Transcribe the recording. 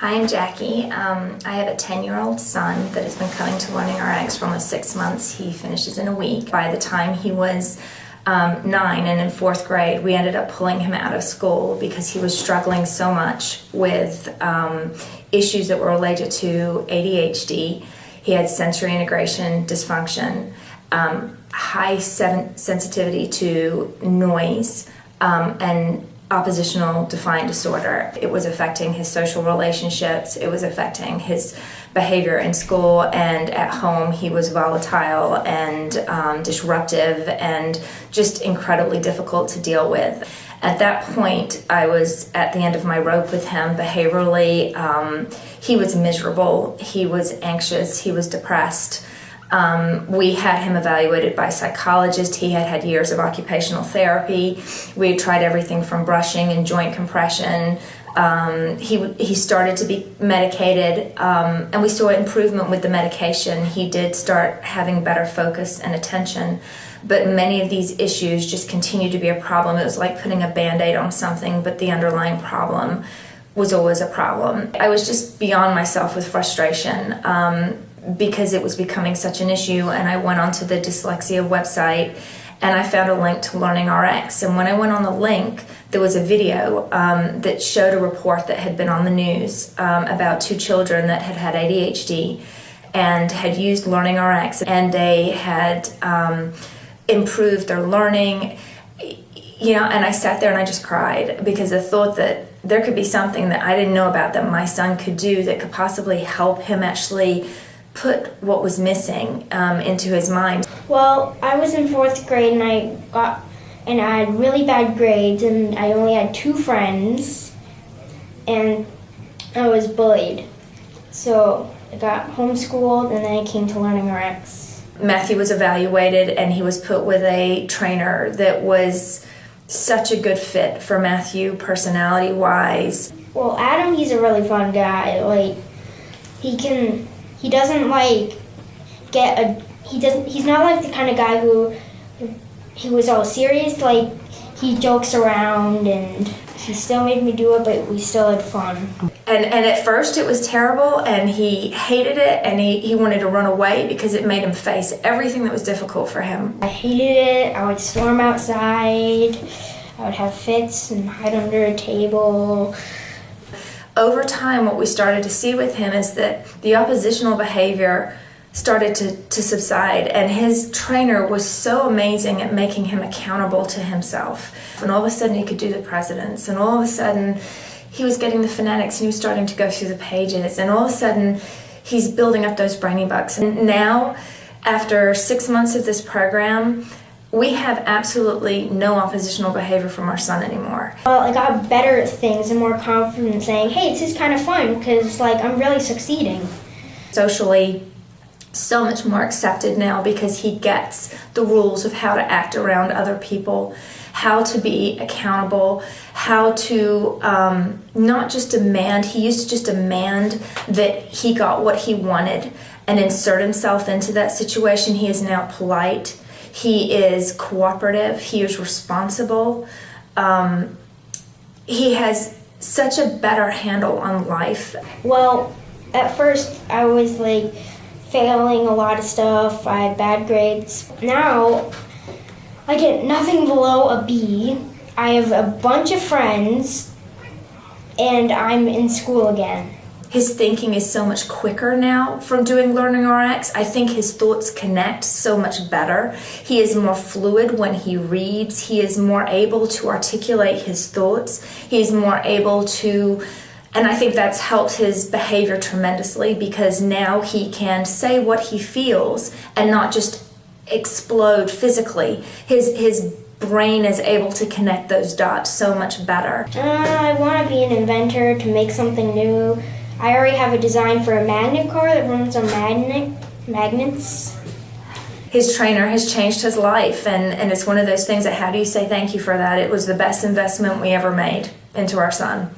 Hi, I'm Jackie. I have a 10-year-old son that has been coming to LearningRx for almost 6 months. He finishes in a week. By the time he was 9 and in 4th grade, we ended up pulling him out of school because he was struggling so much with issues that were related to ADHD. He had sensory integration dysfunction, high sensitivity to noise, and oppositional defiant disorder. It was affecting his social relationships, it was affecting his behavior in school and at home. He was volatile and disruptive and just incredibly difficult to deal with. At that point, I was at the end of my rope with him behaviorally. He was miserable, he was anxious, he was depressed. We had him evaluated by a psychologist. He had had years of occupational therapy. We had tried everything from brushing and joint compression. He started to be medicated, and we saw improvement with the medication. He did start having better focus and attention, but many of these issues just continued to be a problem. It was like putting a Band-Aid on something, but the underlying problem was always a problem. I was just beyond myself with frustration. Because it was becoming such an issue, and I went onto the dyslexia website and I found a link to LearningRx. And when I went on the link, there was a video that showed a report that had been on the news about 2 children that had had ADHD and had used LearningRx, and they had improved their learning. And I sat there and I just cried because I thought that there could be something that I didn't know about that my son could do that could possibly help him actually put what was missing into his mind. Well, I was in 4th grade and I had really bad grades, and I only had 2 friends, and I was bullied. So I got homeschooled, and then I came to LearningRx. Matthew was evaluated and he was put with a trainer that was such a good fit for Matthew personality-wise. Well, Adam, he's a really fun guy. He doesn't he's not like the kind of guy who he was all serious. He jokes around, and he still made me do it, but we still had fun. And at first it was terrible, and he hated it, and he wanted to run away because it made him face everything that was difficult for him. I hated it. I would storm outside. I would have fits and hide under a table. Over time, what we started to see with him is that the oppositional behavior started to subside, and his trainer was so amazing at making him accountable to himself. And all of a sudden he could do the precedents, and all of a sudden he was getting the phonetics, and he was starting to go through the pages, and all of a sudden he's building up those brainy bucks. And now, after 6 months of this program, we have absolutely no oppositional behavior from our son anymore. Well, I got better at things and more confident saying, hey, this is kind of fun because I'm really succeeding. Socially, so much more accepted now because he gets the rules of how to act around other people, how to be accountable, how to not just demand. He used to just demand that he got what he wanted and insert himself into that situation. He is now polite. He is cooperative. He is responsible. He has such a better handle on life. Well, at first I was failing a lot of stuff. I had bad grades. Now I get nothing below a B. I have a bunch of friends, and I'm in school again. His thinking is so much quicker now from doing LearningRx. I think his thoughts connect so much better. He is more fluid when he reads. He is more able to articulate his thoughts. He is more able to, and I think that's helped his behavior tremendously because now he can say what he feels and not just explode physically. His brain is able to connect those dots so much better. I want to be an inventor to make something new. I already have a design for a magnet car that runs on magnets. His trainer has changed his life, and it's one of those things that how do you say thank you for that? It was the best investment we ever made into our son.